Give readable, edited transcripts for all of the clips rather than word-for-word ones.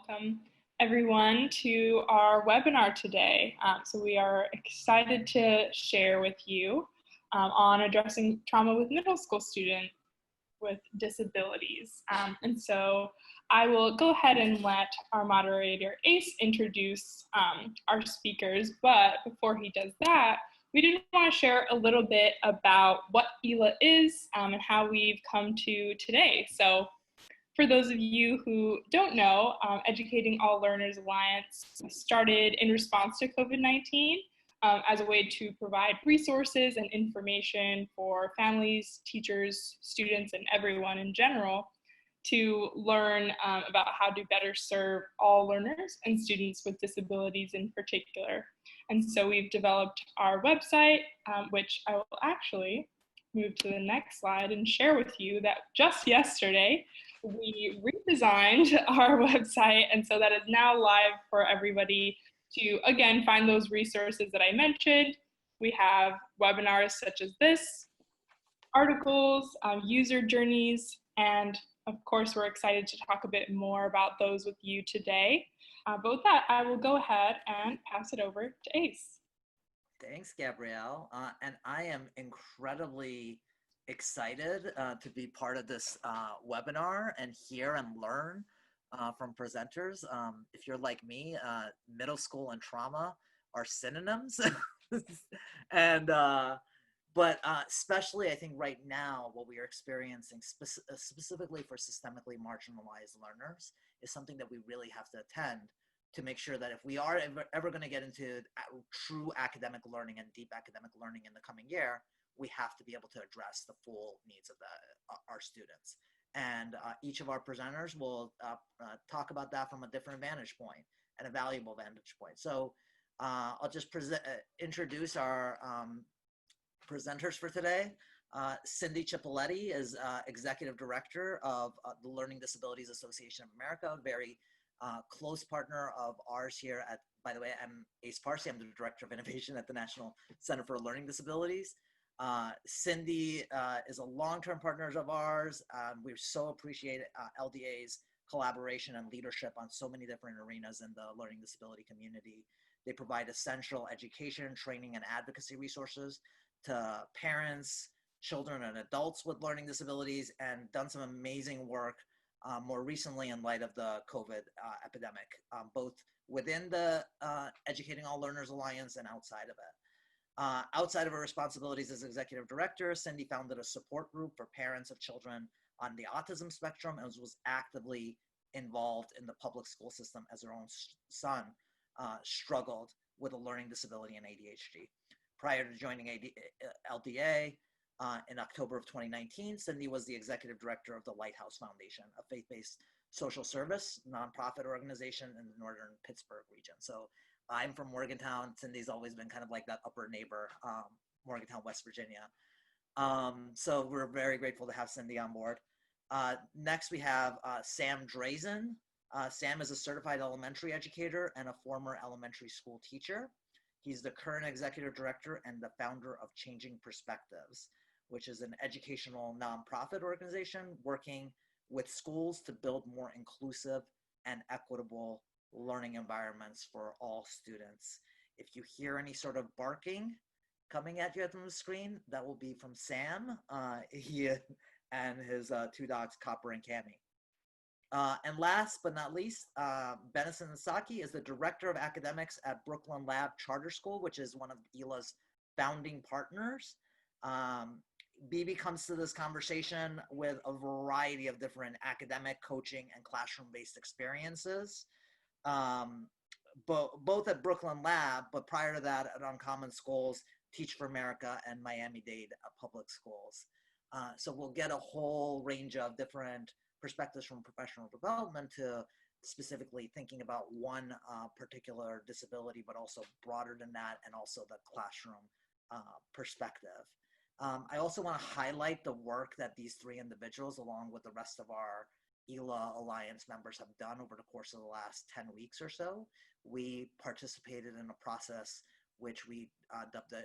welcome everyone to our webinar today. So we are excited to share with you on addressing trauma with middle school students with disabilities. And so I will go ahead and let our moderator Ace introduce our speakers, but before he does that, we did want to share a little bit about what ELA is and how we've come to today. So for those of you who don't know, Educating All Learners Alliance started in response to COVID-19 as a way to provide resources and information for families, teachers, students, and everyone in general to learn about how to better serve all learners and students with disabilities in particular. And so we've developed our website, which I will actually move to the next slide and share with you that just yesterday, we redesigned our website, and so that is now live for everybody to, again, find those resources that I mentioned. We have webinars such as this, articles, user journeys, and of course, we're excited to talk a bit more about those with you today. But with that, I will go ahead and pass it over to Ace. Thanks, Gabrielle. And I am incredibly excited to be part of this webinar and hear and learn from presenters. If you're like me, middle school and trauma are synonyms. But especially I think right now, what we are experiencing specifically for systemically marginalized learners is something that we really have to attend to make sure that if we are ever going to get into true academic learning and deep academic learning in the coming year, we have to be able to address the full needs of our students. And each of our presenters will talk about that from a different vantage point and a valuable vantage point. So I'll just introduce our presenters for today. Cindy Cipoletti is Executive Director of the Learning Disabilities Association of America, a very close partner of ours here at, by the way, I'm Ace Parsi, I'm the Director of Innovation at the National Center for Learning Disabilities. Cindy is a long-term partner of ours. We so appreciate LDA's collaboration and leadership on so many different arenas in the learning disability community. They provide essential education, training, and advocacy resources to parents, children, and adults with learning disabilities, and done some amazing work more recently in light of the COVID epidemic, both within the Educating All Learners Alliance and outside of it. Outside of her responsibilities as executive director, Cindy founded a support group for parents of children on the autism spectrum and was actively involved in the public school system as her own son struggled with a learning disability and ADHD. Prior to joining LDA in October of 2019, Cindy was the executive director of the Lighthouse Foundation, a faith-based social service nonprofit organization in the northern Pittsburgh region. So I'm from Morgantown. Cindy's always been kind of like that upper neighbor, Morgantown, West Virginia. So we're very grateful to have Cindy on board. Next, we have Sam DRAZIN. Sam is a certified elementary educator and a former elementary school teacher. He's the current executive director and the founder of Changing Perspectives, which is an educational nonprofit organization working with schools to build more inclusive and equitable learning environments for all students. If you hear any sort of barking coming at you from the screen, that will be from Sam, he and his two dogs, Copper and Cammy. And last but not least, BENNISON is the Director of Academics at Brooklyn Lab Charter School, which is one of ELA's founding partners. BB comes to this conversation with a variety of different academic, coaching, and classroom-based experiences, both at Brooklyn Lab, but prior to that at Uncommon Schools, Teach for America, and Miami-Dade Public Schools. So we'll get a whole range of different perspectives from professional development to specifically thinking about one particular disability, but also broader than that, and also the classroom perspective. I also want to highlight the work that these three individuals, along with the rest of our ELA Alliance members, have done over the course of the last 10 weeks or so. We participated in a process which we dubbed the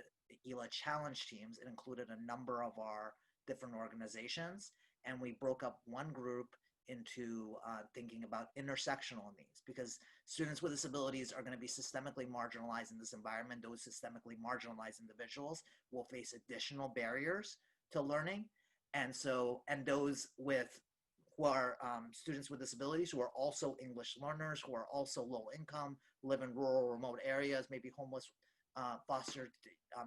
ELA Challenge Teams. It included a number of our different organizations, and we broke up one group into thinking about intersectional needs, because students with disabilities are going to be systemically marginalized in this environment. Those systemically marginalized individuals will face additional barriers to learning. And those who are students with disabilities who are also English learners, who are also low income, live in rural, remote areas, maybe homeless, foster,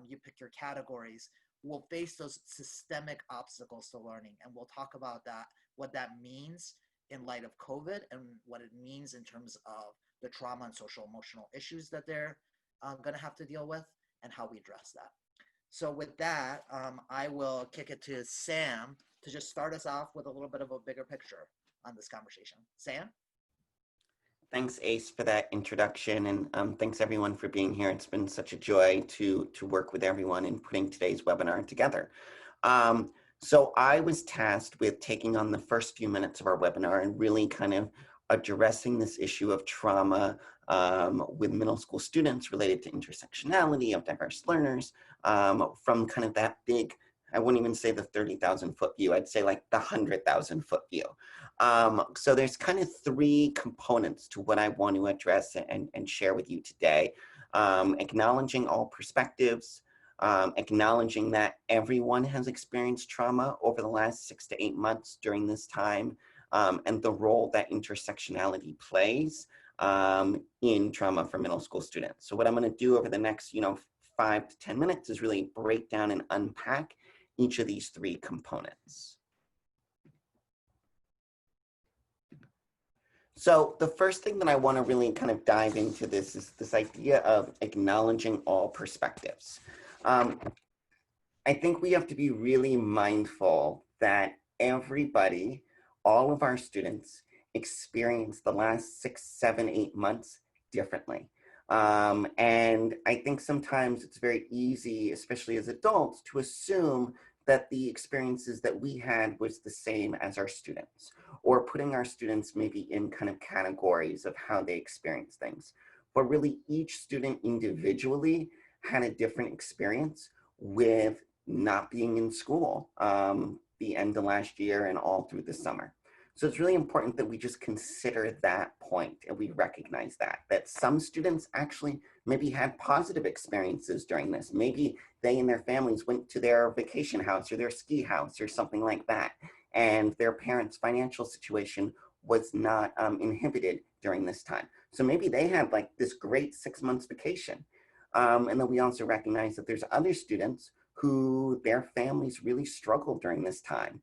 you pick your categories, will face those systemic obstacles to learning. And we'll talk about that, what that means in light of COVID, and what it means in terms of the trauma and social emotional issues that they're going to have to deal with, and how we address that. So with that, I will kick it to Sam to just start us off with a little bit of a bigger picture on this conversation. Sam? Thanks, Ace, for that introduction, and thanks everyone for being here. It's been such a joy to work with everyone in putting today's webinar together. So I was tasked with taking on the first few minutes of our webinar and really kind of addressing this issue of trauma with middle school students related to intersectionality of diverse learners from kind of that big, I wouldn't even say the 30,000-foot view, I'd say like the 100,000-foot view. So there's kind of three components to what I want to address and share with you today. Acknowledging all perspectives, acknowledging that everyone has experienced trauma over the last 6 to 8 months during this time, and the role that intersectionality plays in trauma for middle school students. So what I'm going to do over the next 5 to 10 minutes is really break down and unpack each of these three components. So the first thing that I want to really kind of dive into this is this idea of acknowledging all perspectives. I think we have to be really mindful that everybody, all of our students, experience the last 6, 7, 8 months differently. And I think sometimes it's very easy, especially as adults, to assume that the experiences that we had was the same as our students, or putting our students maybe in kind of categories of how they experience things. But really each student individually had a different experience with not being in school the end of last year and all through the summer. So it's really important that we just consider that point and we recognize that some students actually maybe had positive experiences during this. Maybe they and their families went to their vacation house or their ski house or something like that, and their parents' financial situation was not inhibited during this time. So maybe they had like this great 6 months vacation. And then we also recognize that there's other students who their families really struggled during this time.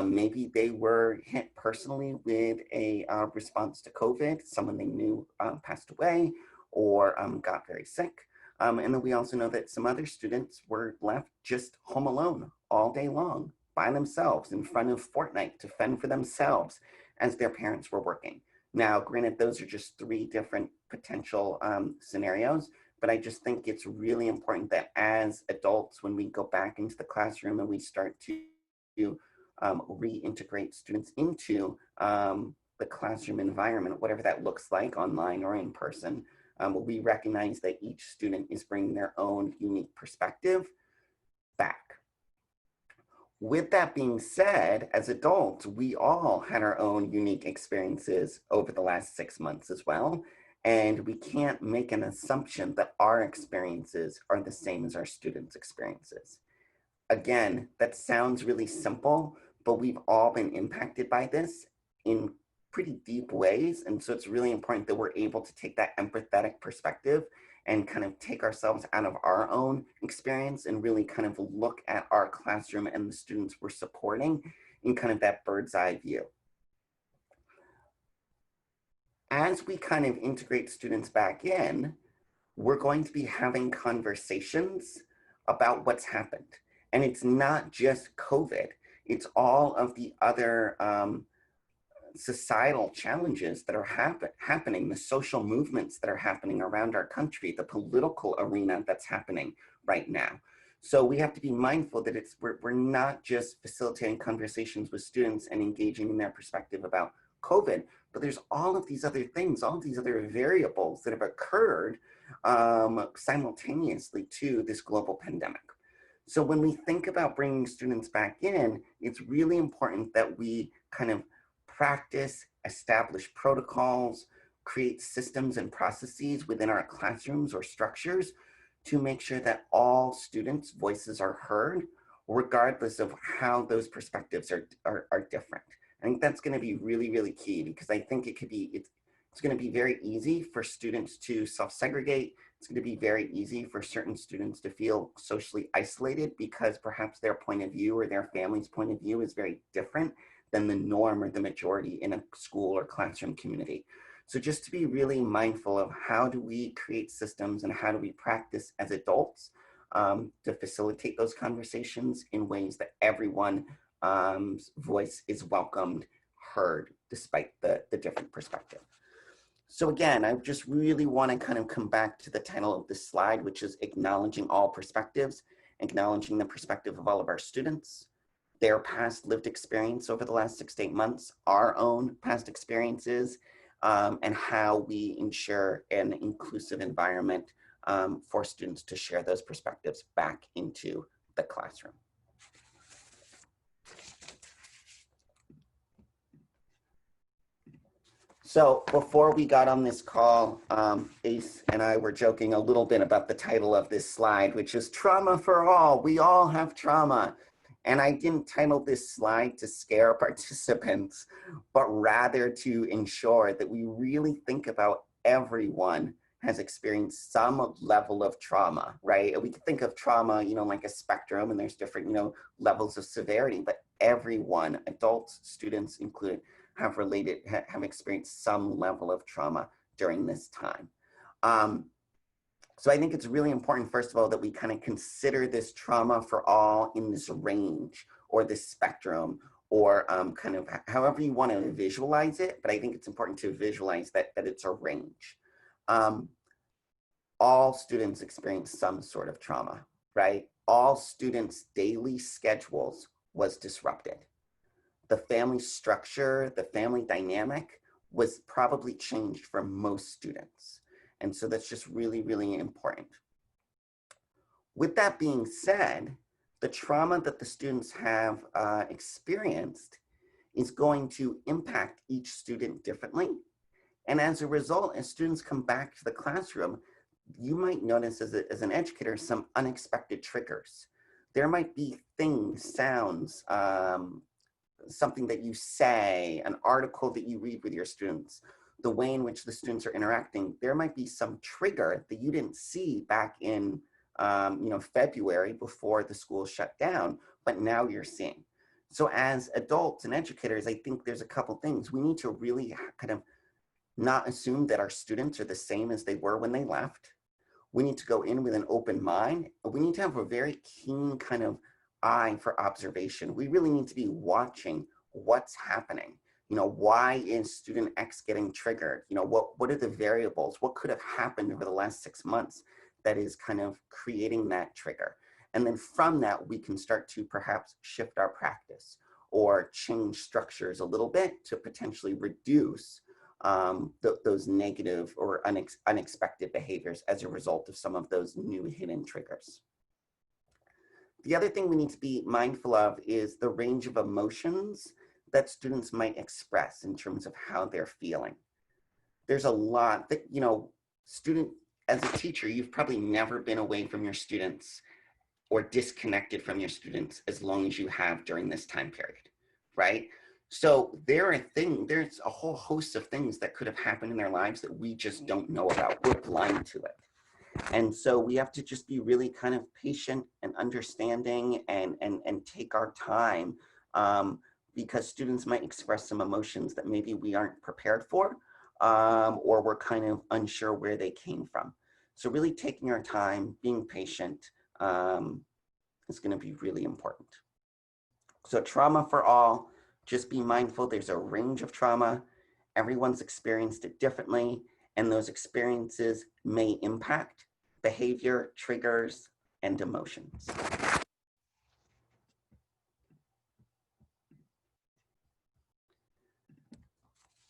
Maybe they were hit personally with a response to COVID. Someone they knew passed away or got very sick. And then we also know that some other students were left just home alone all day long by themselves in front of Fortnite to fend for themselves as their parents were working. Now, granted, those are just 3 different potential scenarios, but I just think it's really important that as adults, when we go back into the classroom and we start to reintegrate students into the classroom environment, whatever that looks like, online or in person, we recognize that each student is bringing their own unique perspective back. With that being said, as adults, we all had our own unique experiences over the last 6 months as well. And we can't make an assumption that our experiences are the same as our students' experiences. Again, that sounds really simple, but we've all been impacted by this in pretty deep ways. And so it's really important that we're able to take that empathetic perspective and kind of take ourselves out of our own experience and really kind of look at our classroom and the students we're supporting in kind of that bird's eye view. As we kind of integrate students back in, we're going to be having conversations about what's happened. And it's not just COVID, it's all of the other societal challenges that are happening, the social movements that are happening around our country, the political arena that's happening right now. So we have to be mindful that we're not just facilitating conversations with students and engaging in their perspective about COVID, but there's all of these other things, all of these other variables that have occurred simultaneously to this global pandemic. So when we think about bringing students back in, it's really important that we kind of practice, establish protocols, create systems and processes within our classrooms or structures to make sure that all students' voices are heard, regardless of how those perspectives are different. I think that's going to be really, really key, because I think it's going to be very easy for students to self-segregate. It's going to be very easy for certain students to feel socially isolated because perhaps their point of view or their family's point of view is very different than the norm or the majority in a school or classroom community. So just to be really mindful of how do we create systems and how do we practice as adults to facilitate those conversations in ways that everyone's voice is welcomed, heard, despite the different perspective. So again, I just really want to kind of come back to the title of this slide, which is acknowledging all perspectives, acknowledging the perspective of all of our students, their past lived experience over the last 6 to 8 months, our own past experiences, and how we ensure an inclusive environment for students to share those perspectives back into the classroom. So before we got on this call, Ace and I were joking a little bit about the title of this slide, which is Trauma for All. We all have trauma. And I didn't title this slide to scare participants, but rather to ensure that we really think about everyone has experienced some level of trauma, right? We could think of trauma, like a spectrum, and there's different, levels of severity, but everyone, adults, students included, have experienced some level of trauma during this time. So I think it's really important, first of all, that we kind of consider this trauma for all in this range or this spectrum, or kind of however you want to visualize it. But I think it's important to visualize that it's a range. All students experience some sort of trauma, right? All students' daily schedules was disrupted. The family structure, the family dynamic was probably changed for most students. And so that's just really, really important. With that being said, the trauma that the students have experienced is going to impact each student differently. And as a result, as students come back to the classroom, you might notice as an educator some unexpected triggers. There might be things, sounds, something that you say, an article that you read with your students, the way in which the students are interacting. There might be some trigger that you didn't see back in February before the school shut down, but now you're seeing. So as adults and educators, I think there's a couple things. We need to really kind of not assume that our students are the same as they were when they left. We need to go in with an open mind. We need to have a very keen kind of eye for observation. We really need to be watching what's happening. Why is student X getting triggered? What are the variables? What could have happened over the last 6 months that is kind of creating that trigger? And then from that, we can start to perhaps shift our practice or change structures a little bit to potentially reduce those negative or unexpected behaviors as a result of some of those new hidden triggers. The other thing we need to be mindful of is the range of emotions that students might express in terms of how they're feeling. There's a lot that, as a teacher, you've probably never been away from your students or disconnected from your students as long as you have during this time period, right? So there's a whole host of things that could have happened in their lives that we just don't know about. We're blind to it. And so we have to just be really kind of patient and understanding and take our time because students might express some emotions that maybe we aren't prepared for or we're kind of unsure where they came from. So really taking our time, being patient is going to be really important. So trauma for all, just be mindful there's a range of trauma. Everyone's experienced it differently, and those experiences may impact behavior, triggers, and emotions.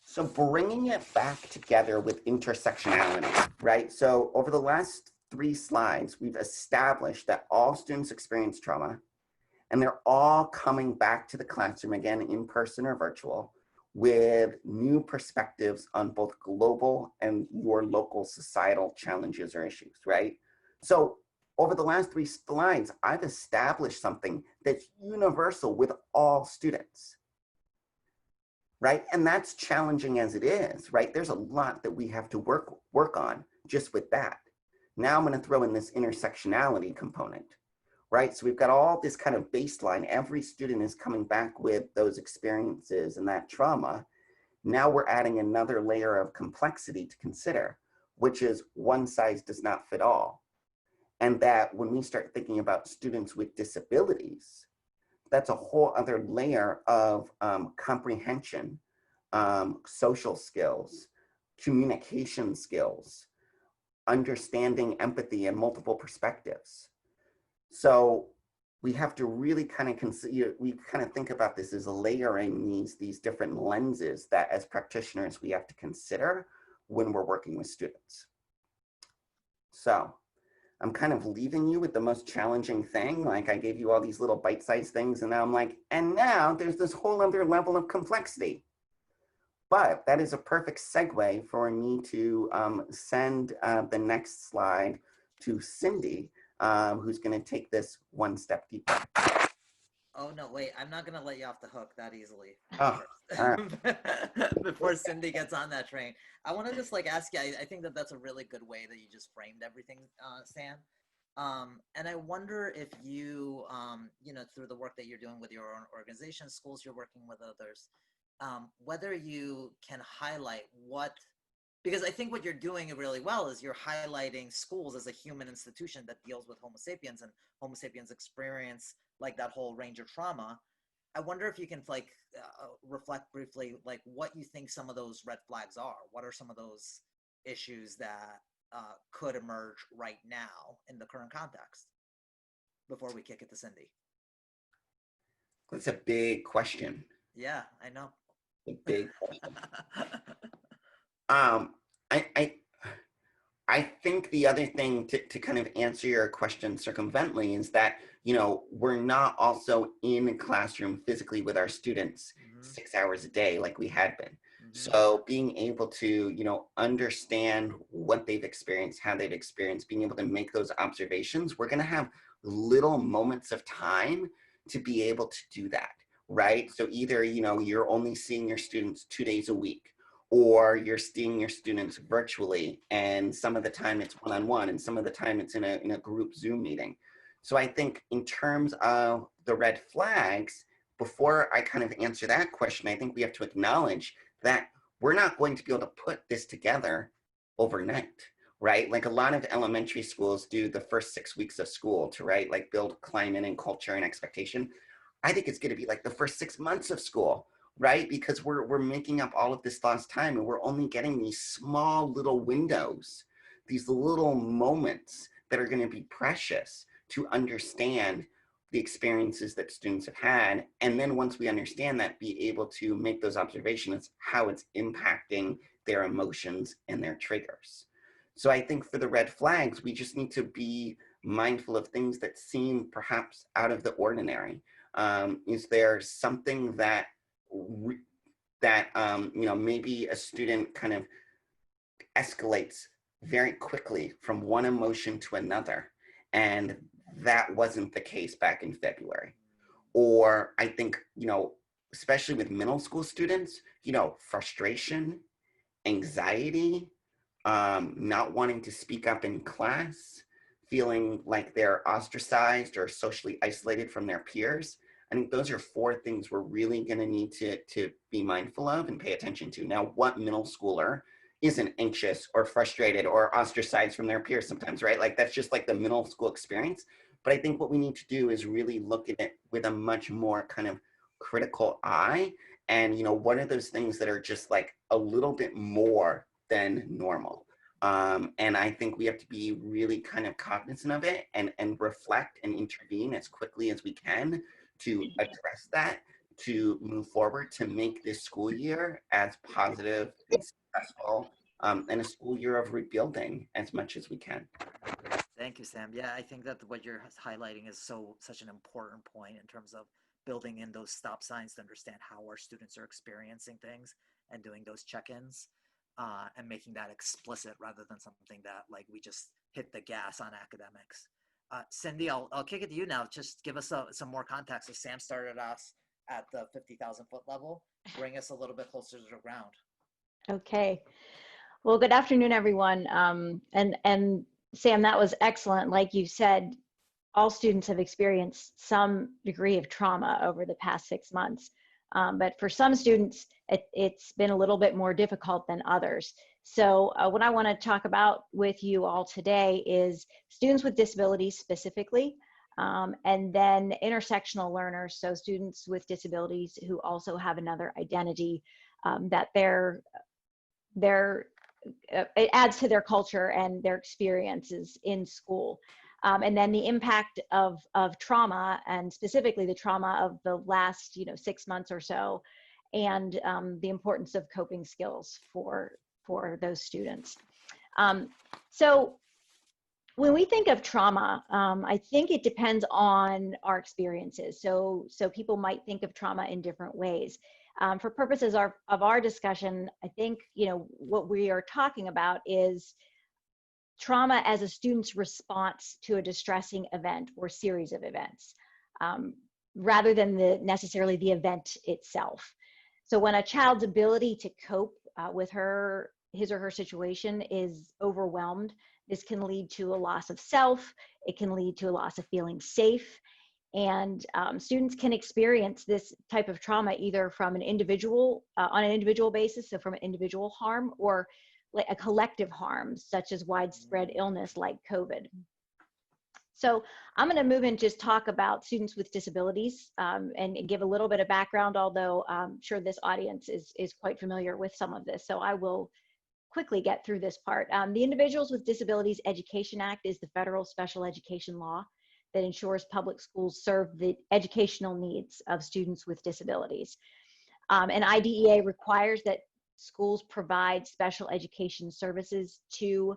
So bringing it back together with intersectionality, right? So over the last 3 slides, we've established that all students experience trauma, and they're all coming back to the classroom, again, in person or virtual, with new perspectives on both global and your local societal challenges or issues, right? So over the last 3 slides, I've established something that's universal with all students, right? And that's challenging as it is, right? There's a lot that we have to work on just with that. Now I'm going to throw in this intersectionality component, right? So we've got all this kind of baseline. Every student is coming back with those experiences and that trauma. Now we're adding another layer of complexity to consider, which is one size does not fit all. And that when we start thinking about students with disabilities, that's a whole other layer of comprehension, social skills, communication skills, understanding empathy and multiple perspectives. So we have to really kind of consider, we kind of think about this as layering these different lenses that as practitioners we have to consider when we're working with students. So I'm kind of leaving you with the most challenging thing. Like I gave you all these little bite-sized things and now I'm like, and now there's this whole other level of complexity. But that is a perfect segue for me to send the next slide to Cindy, who's going to take this one step deeper. Oh, no, wait, I'm not going to let you off the hook that easily. Oh, all right. Before Cindy gets on that train. I want to just like ask you, I think that that's a really good way that you just framed everything, Sam. And I wonder if you, you know, through the work that you're doing with your own organization, schools you're working with others, whether you can highlight what, because I think what you're doing really well is you're highlighting schools as a human institution that deals with Homo sapiens and Homo sapiens experience like that whole range of trauma. I wonder if you can like reflect briefly like what you think some of those red flags are. What are some of those issues that could emerge right now in the current context before we kick it to Cindy? That's a big question. Yeah, I know. A big question. I think the other thing to kind of answer your question circumvently is that, you know, we're not also in a classroom physically with our students 6 hours a day like we had been. So being able to, you know, understand what they've experienced, how they've experienced, being able to make those observations, we're going to have little moments of time to be able to do that, right? So either, you know, you're only seeing your students 2 days a week, or you're seeing your students virtually, and some of the time it's one-on-one, and some of the time it's in a group Zoom meeting. So I think in terms of the red flags, before I kind of answer that question, I think we have to acknowledge that we're not going to be able to put this together overnight, right? Like a lot of elementary schools do the first 6 weeks of school to, right, like build climate and culture and expectation. I think it's going to be like the first 6 months of school, right? Because we're making up all of this lost time and we're only getting these small little windows, these little moments that are going to be precious to understand the experiences that students have had. And then once we understand that, be able to make those observations, how it's impacting their emotions and their triggers. So I think for the red flags, we just need to be mindful of things that seem perhaps out of the ordinary. Is there something that you know, maybe a student kind of escalates very quickly from one emotion to another, and that wasn't the case back in February? Or I think, you know, especially with middle school students, you know, frustration, anxiety, not wanting to speak up in class, feeling like they're ostracized or socially isolated from their peers. I think those are 4 things we're really going to need to be mindful of and pay attention to. Now, what middle schooler isn't anxious or frustrated or ostracized from their peers sometimes, right? Like that's just like the middle school experience. But I think what we need to do is really look at it with a much more kind of critical eye. And, you know, what are those things that are just like a little bit more than normal? And I think we have to be really kind of cognizant of it and reflect and intervene as quickly as we can to address that, to move forward, to make this school year as positive and successful and a school year of rebuilding as much as we can. Thank you, Sam. Yeah, I think that what you're highlighting is such an important point in terms of building in those stop signs to understand how our students are experiencing things and doing those check-ins, and making that explicit rather than something that like we just hit the gas on academics. Cindy, I'll kick it to you now. Just give us some more context. So Sam started us at the 50,000 foot level. Bring us a little bit closer to the ground. Okay. Well, good afternoon, everyone. And Sam, that was excellent. Like you said, all students have experienced some degree of trauma over the past 6 months. But for some students, it's been a little bit more difficult than others. So what I want to talk about with you all today is students with disabilities specifically, and then intersectional learners, so students with disabilities who also have another identity, that it adds to their culture and their experiences in school. And then the impact of trauma, and specifically the trauma of the last 6 months or so, and the importance of coping skills for those students. So when we think of trauma, I think it depends on our experiences. So people might think of trauma in different ways. For purposes of our discussion, I think what we are talking about is trauma as a student's response to a distressing event or series of events, rather than necessarily the event itself. So when a child's ability to cope with his or her situation is overwhelmed, this can lead to a loss of self. It can lead to a loss of feeling safe. And students can experience this type of trauma either from an individual, on an individual basis, so from an individual harm, or like a collective harm, such as widespread illness like COVID. So I'm going to move and just talk about students with disabilities, and give a little bit of background, although I'm sure this audience is quite familiar with some of this. So I will quickly get through this part. The Individuals with Disabilities Education Act is the federal special education law that ensures public schools serve the educational needs of students with disabilities. And IDEA requires that schools provide special education services to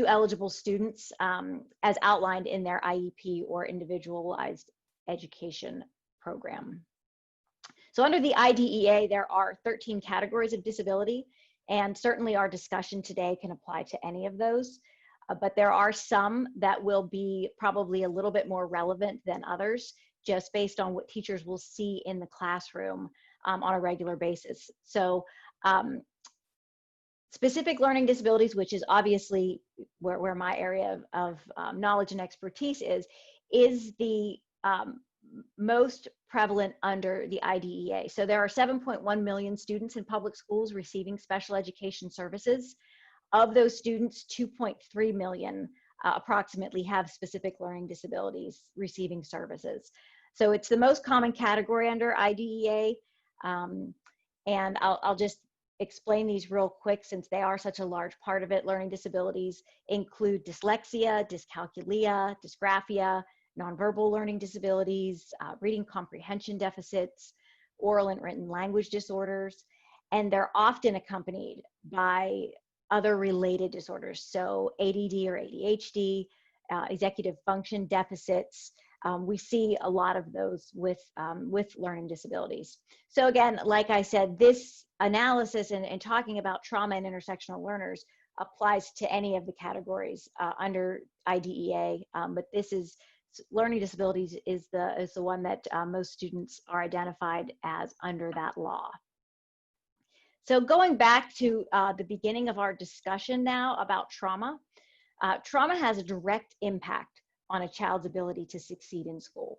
eligible students, as outlined in their IEP or individualized education program. So under the IDEA, there are 13 categories of disability, and certainly our discussion today can apply to any of those. But there are some that will be probably a little bit more relevant than others, just based on what teachers will see in the classroom on a regular basis. So specific learning disabilities, which is obviously where my area of knowledge and expertise is the most prevalent under the IDEA. So there are 7.1 million students in public schools receiving special education services. Of those students, 2.3 million approximately have specific learning disabilities receiving services. So it's the most common category under IDEA. And I'll just explain these real quick since they are such a large part of it. Learning disabilities include dyslexia, dyscalculia, dysgraphia, nonverbal learning disabilities, reading comprehension deficits, oral and written language disorders, and they're often accompanied by other related disorders, so ADD or ADHD, executive function deficits. We see a lot of those with learning disabilities. So again, like I said, this analysis and talking about trauma and intersectional learners applies to any of the categories under IDEA, but this is learning disabilities is the one that most students are identified as under that law. So going back to the beginning of our discussion now about trauma, trauma has a direct impact on a child's ability to succeed in school.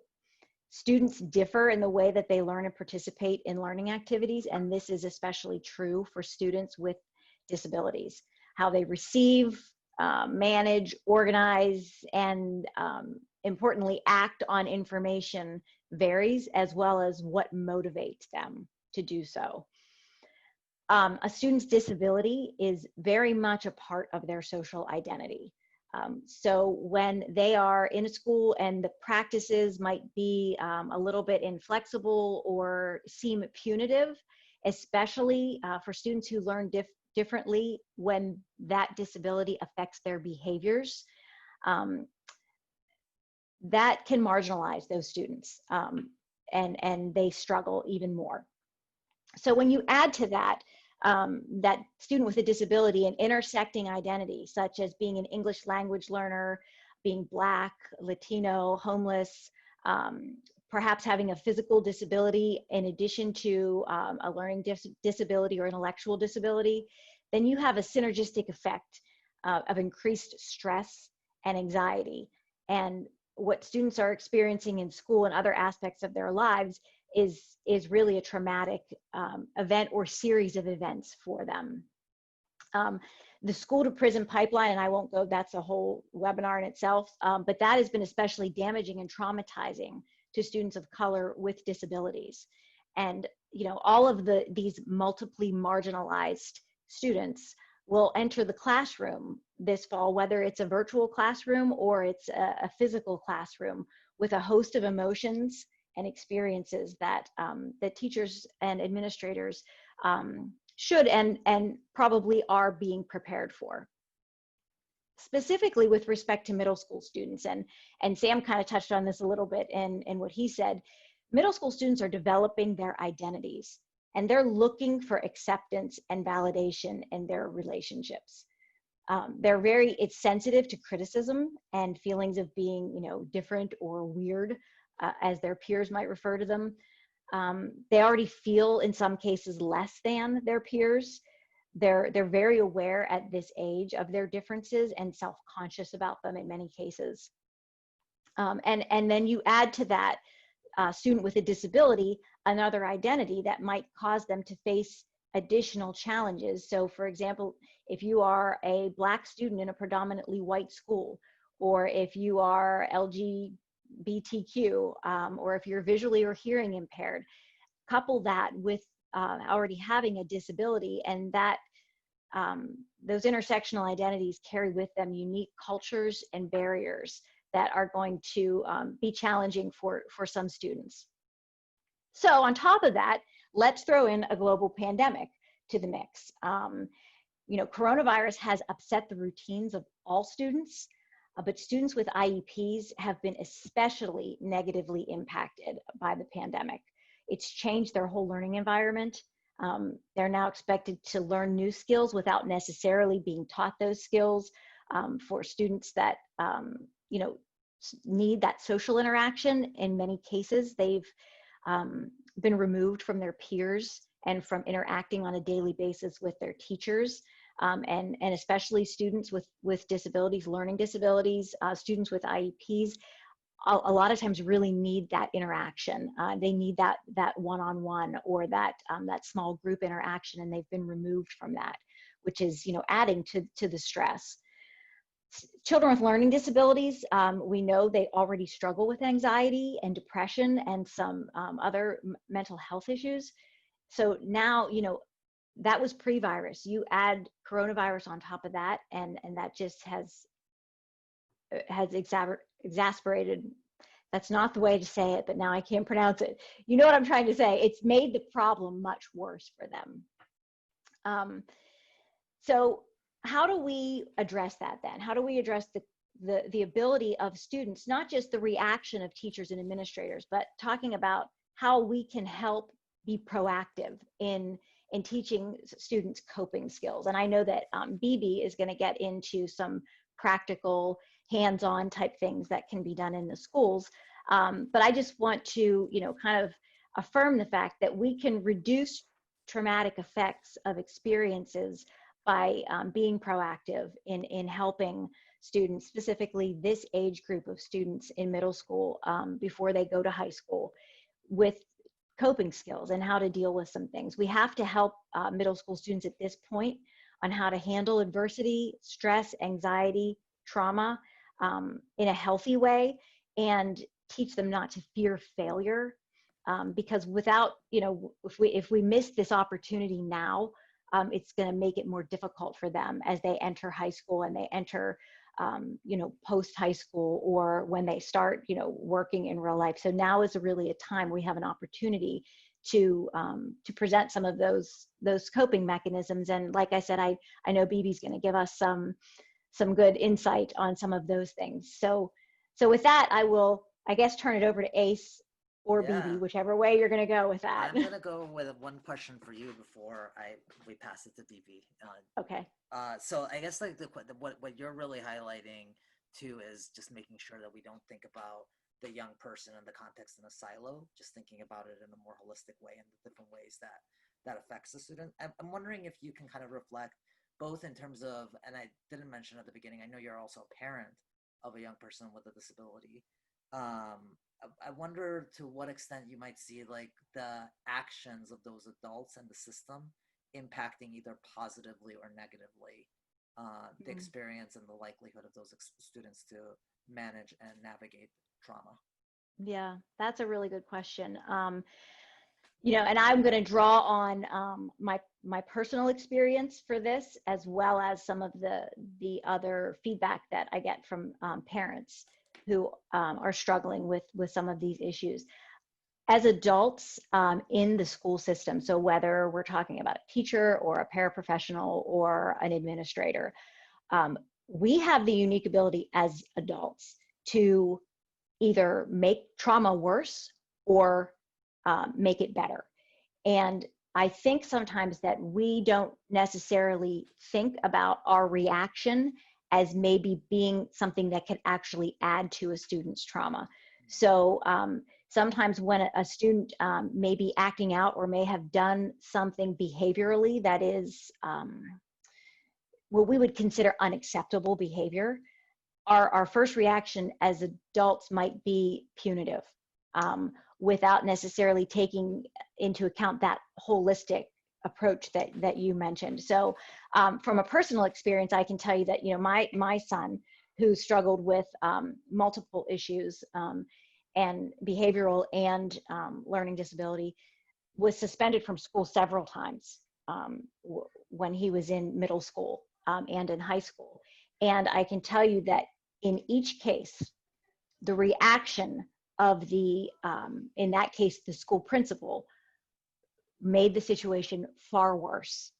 Students differ in the way that they learn and participate in learning activities, and this is especially true for students with disabilities. How they receive, manage, organize, and importantly, act on information varies, as well as what motivates them to do so. A student's disability is very much a part of their social identity. So when they are in a school and the practices might be a little bit inflexible or seem punitive, especially for students who learn differently when that disability affects their behaviors, that can marginalize those students. and they struggle even more. So when you add to that, that student with a disability and intersecting identity, such as being an English language learner, being Black, Latino, homeless, perhaps having a physical disability in addition to a learning disability or intellectual disability, then you have a synergistic effect of increased stress and anxiety. And what students are experiencing in school and other aspects of their lives is really a traumatic event or series of events for them. The school to prison pipeline, and I won't go, that's a whole webinar in itself, but that has been especially damaging and traumatizing to students of color with disabilities. And all of these multiply marginalized students will enter the classroom this fall, whether it's a virtual classroom or it's a physical classroom, with a host of emotions and experiences that that teachers and administrators should and probably are being prepared for. Specifically with respect to middle school students, and Sam kind of touched on this a little bit in what he said, middle school students are developing their identities and they're looking for acceptance and validation in their relationships. It's sensitive to criticism and feelings of being, different or weird, as their peers might refer to them. They already feel, in some cases, less than their peers. They're very aware at this age of their differences and self-conscious about them in many cases. And then you add to that student with a disability another identity that might cause them to face additional challenges. So for example, if you are a Black student in a predominantly white school, or if you are LGBTQ, or if you're visually or hearing impaired, couple that with already having a disability, and that those intersectional identities carry with them unique cultures and barriers that are going to be challenging for some students. So on top of that, let's throw in a global pandemic to the mix. Coronavirus has upset the routines of all students, but students with IEPs have been especially negatively impacted by the pandemic. It's changed their whole learning environment. They're now expected to learn new skills without necessarily being taught those skills. For students that need that social interaction, in many cases, they've been removed from their peers and from interacting on a daily basis with their teachers, and especially students with disabilities, learning disabilities, students with IEPs. A lot of times really need that interaction. They need that one-on-one or that small group interaction, and they've been removed from that, which is adding to the stress. Children with learning disabilities, we know they already struggle with anxiety and depression and some other mental health issues. So now, that was pre-virus. You add coronavirus on top of that, and that just has exasperated. That's not the way to say it, but now I can't pronounce it. You know what I'm trying to say? It's made the problem much worse for them. So how do we address that then? How do we address the ability of students, not just the reaction of teachers and administrators, but talking about how we can help be proactive in teaching students coping skills? And I know that BB is going to get into some practical, hands-on type things that can be done in the schools. But I just want to, kind of affirm the fact that we can reduce traumatic effects of experiences by being proactive in helping students, specifically this age group of students in middle school before they go to high school, with coping skills and how to deal with some things. We have to help middle school students at this point on how to handle adversity, stress, anxiety, trauma in a healthy way, and teach them not to fear failure. Because without, if we miss this opportunity now, it's going to make it more difficult for them as they enter high school and they enter, post high school, or when they start, working in real life. So now is really a time we have an opportunity to present some of those coping mechanisms. And like I said, I know BB's going to give us some good insight on some of those things. So with that, I will, I guess, turn it over to Ace or Yeah. BB, whichever way you're going to go with that. I'm gonna go with one question for you before we pass it to BB. Okay. So I guess like what you're really highlighting too is just making sure that we don't think about the young person in the context in a silo, just thinking about it in a more holistic way and the different ways that affects the student. I'm wondering if you can kind of reflect both in terms of, and I didn't mention at the beginning, I know you're also a parent of a young person with a disability. I wonder to what extent you might see like the actions of those adults and the system impacting either positively or negatively the experience and the likelihood of those students to manage and navigate trauma. Yeah, that's a really good question. You know, and I'm going to draw on my personal experience for this, as well as some of the other feedback that I get from parents who are struggling with some of these issues. As adults in the school system, so whether we're talking about a teacher or a paraprofessional or an administrator, we have the unique ability as adults to either make trauma worse or make it better. And I think sometimes that we don't necessarily think about our reaction as maybe being something that can actually add to a student's trauma. So sometimes when a student may be acting out or may have done something behaviorally that is what we would consider unacceptable behavior, our first reaction as adults might be punitive, without necessarily taking into account that holistic approach that you mentioned. So from a personal experience, I can tell you that, you know, my son, who struggled with multiple issues and behavioral and learning disability, was suspended from school several times when he was in middle school and in high school. And I can tell you that in each case, the reaction of the, in that case, the school principal, made the situation far worse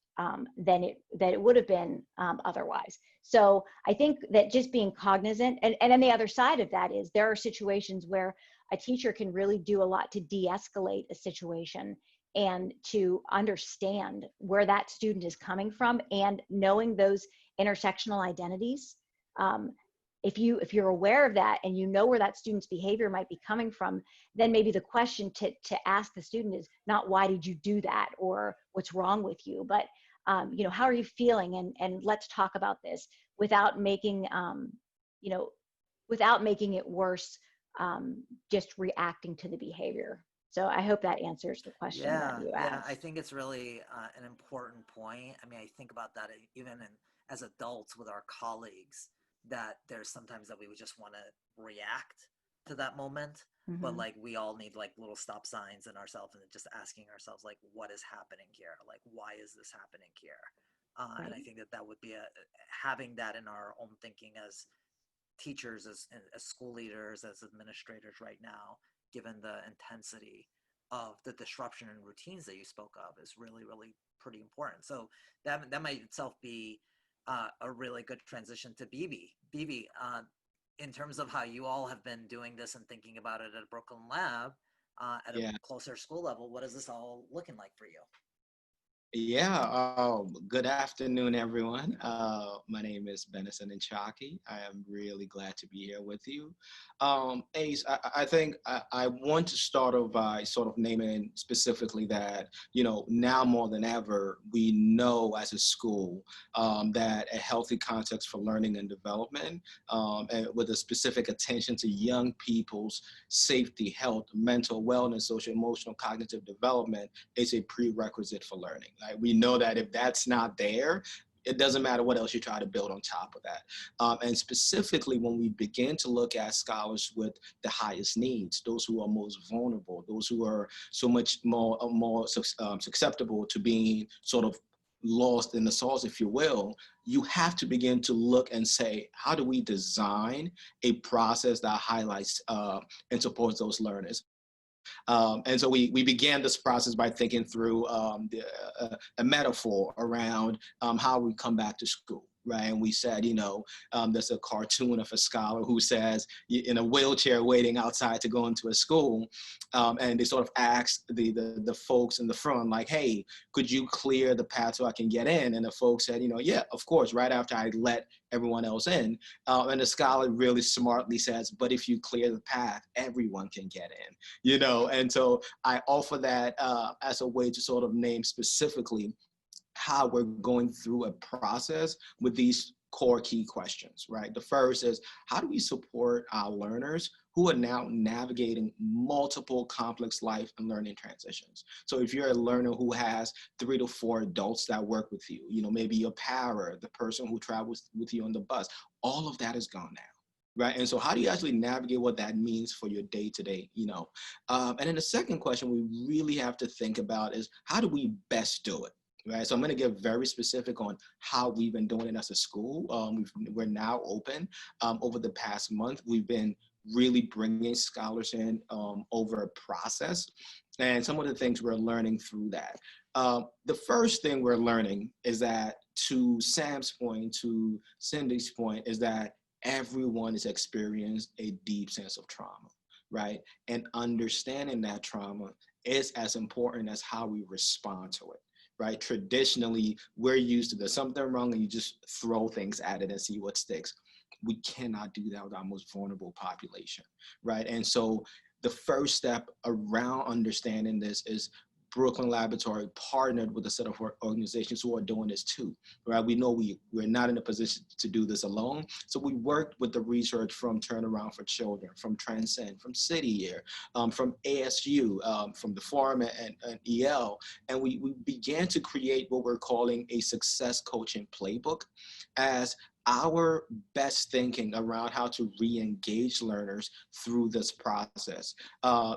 than it would have been otherwise. So I think that just being cognizant, and then the other side of that is there are situations where a teacher can really do a lot to de-escalate a situation and to understand where that student is coming from, and knowing those intersectional identities. If you're aware of that and you know where that student's behavior might be coming from, then maybe the question to ask the student is not why did you do that or what's wrong with you, but you know, how are you feeling, and let's talk about this, without making you know, without making it worse, just reacting to the behavior. So I hope that answers the question that you asked. Yeah, I think it's really an important point. I mean, I think about that even as adults with our colleagues, that there's sometimes that we would just want to react to that moment, but like we all need like little stop signs in ourselves and just asking ourselves like, what is happening here? Like, why is this happening here? Right. And I think that would be having that in our own thinking as teachers, as school leaders, as administrators right now, given the intensity of the disruption and routines that you spoke of, is really, really pretty important. So that might itself be a really good transition to BB. BB, in terms of how you all have been doing this and thinking about it at Brooklyn Lab at a closer school level, what is this all looking like for you? Yeah, good afternoon, everyone. My name is BENNISON and NTSAKEY. I am really glad to be here with you. Ace, I think I want to start off by sort of naming specifically that, you know, now more than ever, we know as a school that a healthy context for learning and development, and with a specific attention to young people's safety, health, mental wellness, social, emotional, cognitive development is a prerequisite for learning. Like, we know that if that's not there, it doesn't matter what else you try to build on top of that. And specifically, when we begin to look at scholars with the highest needs, those who are most vulnerable, those who are so much more susceptible to being sort of lost in the sauce, if you will, you have to begin to look and say, how do we design a process that highlights and supports those learners? And so we began this process by thinking through a metaphor around how we come back to school. right? And we said, there's a cartoon of a scholar who says in a wheelchair waiting outside to go into a school, and they sort of asked the folks in the front, like, hey, could you clear the path so I can get in? And the folks said, yeah, of course, right after I let everyone else in. And the scholar really smartly says, but if you clear the path, everyone can get in, And so I offer that as a way to sort of name specifically how we're going through a process with these core key questions, right? The first is, how do we support our learners who are now navigating multiple complex life and learning transitions? So if you're a learner who has 3 to 4 adults that work with you, maybe your parent, the person who travels with you on the bus, all of that is gone now. Right. And so how do you actually navigate what that means for your day-to-day, and then the second question we really have to think about is, how do we best do it? Right. So I'm going to get very specific on how we've been doing it as a school. We're now open. Over the past month, we've been really bringing scholars in over a process. And some of the things we're learning through that. The first thing we're learning is that, to Sam's point, to Cindy's point, is that everyone has experienced a deep sense of trauma, right? And understanding that trauma is as important as how we respond to it. Right? Traditionally, we're used to there's something wrong and you just throw things at it and see what sticks. We cannot do that with our most vulnerable population, right? And so the first step around understanding this is Brooklyn Laboratory partnered with a set of organizations who are doing this too, right? We know we're not in a position to do this alone. So we worked with the research from Turnaround for Children, from Transcend, from City Year, from ASU, from the Forum and EL. And we began to create what we're calling a success coaching playbook as our best thinking around how to re-engage learners through this process.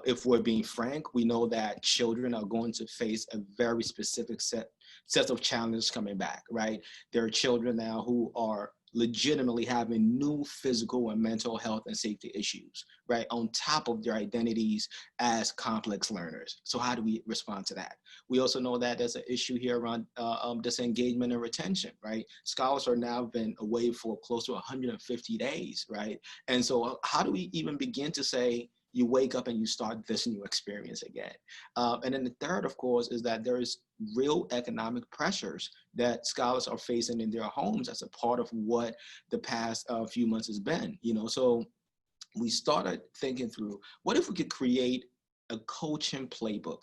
If we're being frank, we know that children are going to face a very specific set of challenges coming back, right? There are children now who are legitimately having new physical and mental health and safety issues, right? On top of their identities as complex learners. So how do we respond to that? We also know that there's an issue here around disengagement and retention, right? Scholars are now been away for close to 150 days, right? And so how do we even begin to say, you wake up and you start this new experience again? And then the third, of course, is that there is real economic pressures that scholars are facing in their homes as a part of what the past few months has been, So we started thinking through, what if we could create a coaching playbook,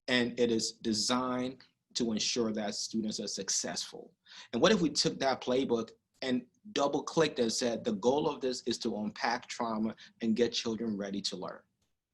and it is designed to ensure that students are successful? And what if we took that playbook and double clicked and said, the goal of this is to unpack trauma and get children ready to learn,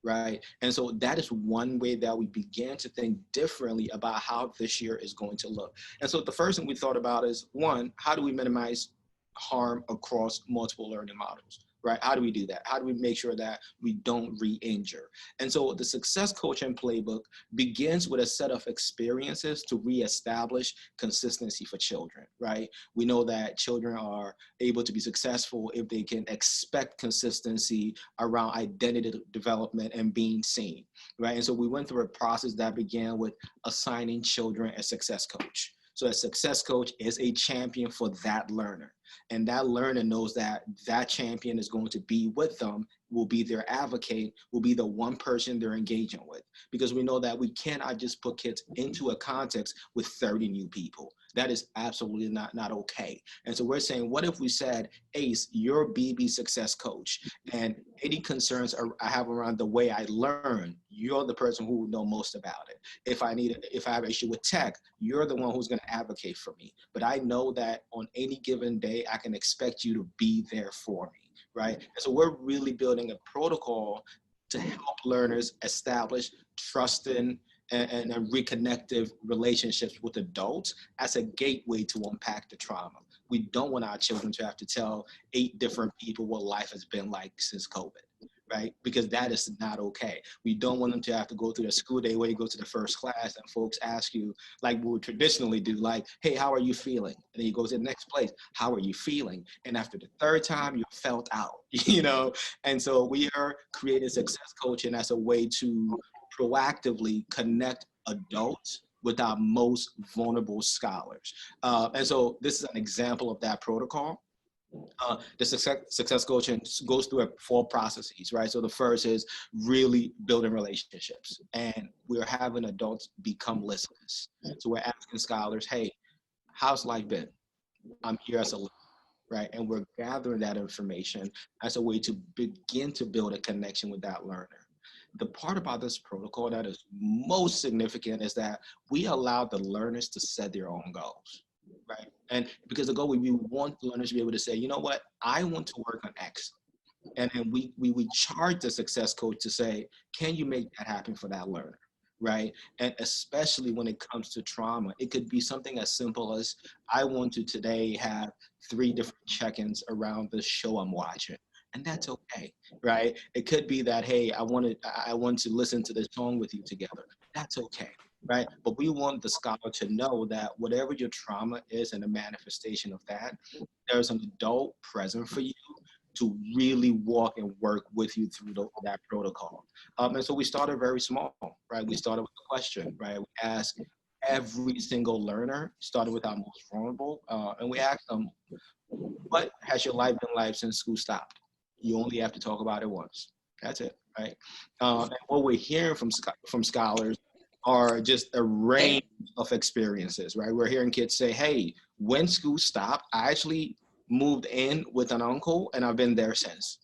right? And so that is one way that we began to think differently about how this year is going to look. And so the first thing we thought about is, one, how do we minimize harm across multiple learning models? Right? How do we do that? How do we make sure that we don't re-injure? And so the success coaching playbook begins with a set of experiences to reestablish consistency for children, right? We know that children are able to be successful if they can expect consistency around identity development and being seen, right? And so we went through a process that began with assigning children a success coach. So a success coach is a champion for that learner. And that learner knows that that champion is going to be with them, will be their advocate, will be the one person they're engaging with. Because we know that we cannot just put kids into a context with 30 new people. That is absolutely not okay. And so we're saying, what if we said, Ace, you're BB success coach, and any concerns I have around the way I learn, you're the person who will know most about it. If I have an issue with tech, you're the one who's going to advocate for me. But I know that on any given day, I can expect you to be there for me, right? And so we're really building a protocol to help learners establish trusting and reconnective relationships with adults as a gateway to unpack the trauma. We don't want our children to have to tell 8 different people what life has been like since COVID, right? Because that is not okay. We don't want them to have to go through the school day where you go to the first class and folks ask you, like we would traditionally do, like, hey, how are you feeling? And then you go to the next place, how are you feeling? And after the 3rd time, you're felt out, And so we are creating success coaching as a way to proactively connect adults with our most vulnerable scholars. And so this is an example of that protocol. The success coaching goes through 4 processes, right? So the first is really building relationships, and we're having adults become listeners. So we're asking scholars, hey, how's life been? I'm here as a listener, right? And we're gathering that information as a way to begin to build a connection with that learner. The part about this protocol that is most significant is that we allow the learners to set their own goals, right? And because the goal, we want the learners to be able to say, you know what, I want to work on X. And then we charge the success coach to say, can you make that happen for that learner, right? And especially when it comes to trauma, it could be something as simple as, I want to today have 3 different check-ins around the show I'm watching. And that's okay, right? It could be that, hey, I want to listen to this song with you together. That's okay, right? But we want the scholar to know that whatever your trauma is and a manifestation of that, there's an adult present for you to really walk and work with you through that protocol. And so we started very small, right? We started with a question, right? We asked every single learner, started with our most vulnerable, and we asked them, what has your life been like since school stopped? You only have to talk about it once. That's it, right? And what we're hearing from scholars are just a range of experiences, right? We're hearing kids say, hey, when school stopped, I actually moved in with an uncle and I've been there since.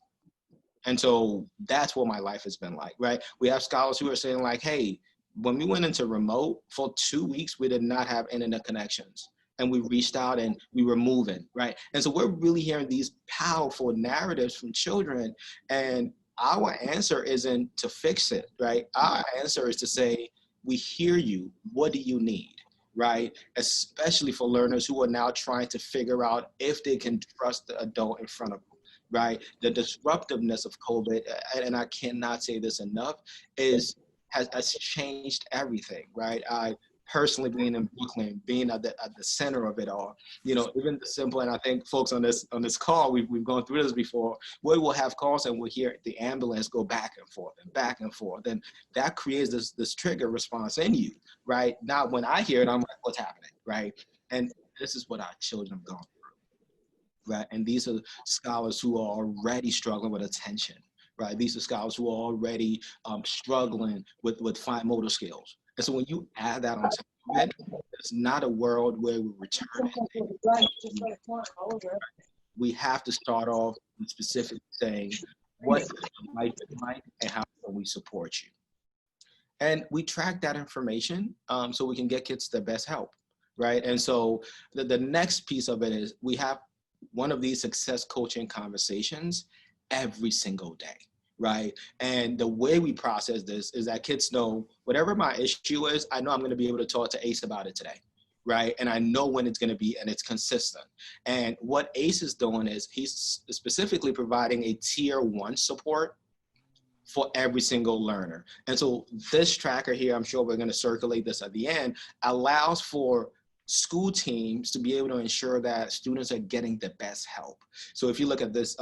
And so that's what my life has been like, right? We have scholars who are saying like, hey, when we went into remote for 2 weeks, we did not have internet connections. And we reached out and we were moving, right? And so we're really hearing these powerful narratives from children. And our answer isn't to fix it, right? Our answer is to say, we hear you. What do you need, right? Especially for learners who are now trying to figure out if they can trust the adult in front of them, right? The disruptiveness of COVID, and I cannot say this enough, has changed everything, right? I personally being in Brooklyn, being at the center of it all, you know, even the simple, and I think folks on this call, we've gone through this before, we will have calls and we'll hear the ambulance go back and forth and back and forth. And that creates this trigger response in you, right? Now, when I hear it, I'm like, what's happening, right? And this is what our children have gone through, right? And these are scholars who are already struggling with attention, right? These are scholars who are already struggling with fine motor skills. And so when you add that on top of it, it's not a world where we return it. We have to start off with specific saying, what is your life like and how can we support you? And we track that information so we can get kids the best help, right? And so the next piece of it is we have one of these success coaching conversations every single day, right? And the way we process this is that kids know whatever my issue is, I know I'm going to be able to talk to Ace about it today, right? And I know when it's going to be, and it's consistent. And what Ace is doing is he's specifically providing a tier 1 support for every single learner. And so this tracker here, I'm sure we're going to circulate this at the end, allows for school teams to be able to ensure that students are getting the best help. So if you look at this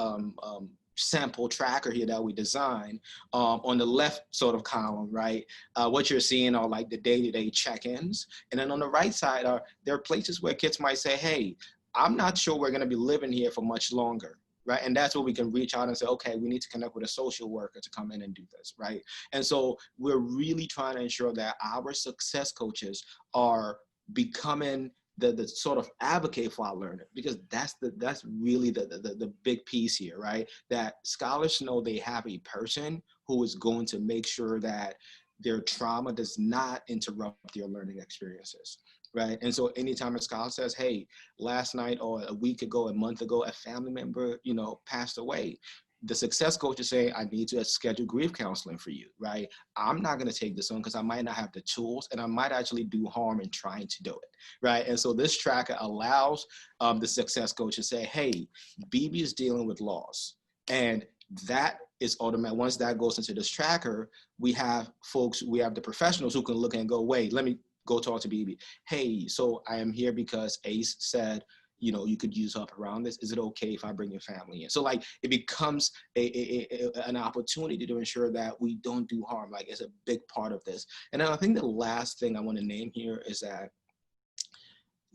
sample tracker here that we designed, on the left sort of column, right, what you're seeing are like the day-to-day check-ins. And then on the right side there are places where kids might say, hey, I'm not sure we're going to be living here for much longer, right? And that's where we can reach out and say, okay, we need to connect with a social worker to come in and do this, right? And so we're really trying to ensure that our success coaches are becoming the sort of advocate for our learner, because that's really the big piece here, right? That scholars know they have a person who is going to make sure that their trauma does not interrupt their learning experiences, right? And so anytime a scholar says, hey, last night or a week ago, a month ago, a family member, you know, passed away, the success coach is saying, I need to schedule grief counseling for you, right? I'm not going to take this on because I might not have the tools and I might actually do harm in trying to do it, right? And so this tracker allows the success coach to say, hey, BB is dealing with loss. And that is automatic. Once that goes into this tracker, we have the professionals who can look and go, wait, let me go talk to BB. Hey, so I am here because Ace said, you know, you could use up around this. Is it okay if I bring your family in? So like it becomes an opportunity to ensure that we don't do harm. Like it's a big part of this. And I think the last thing I want to name here is that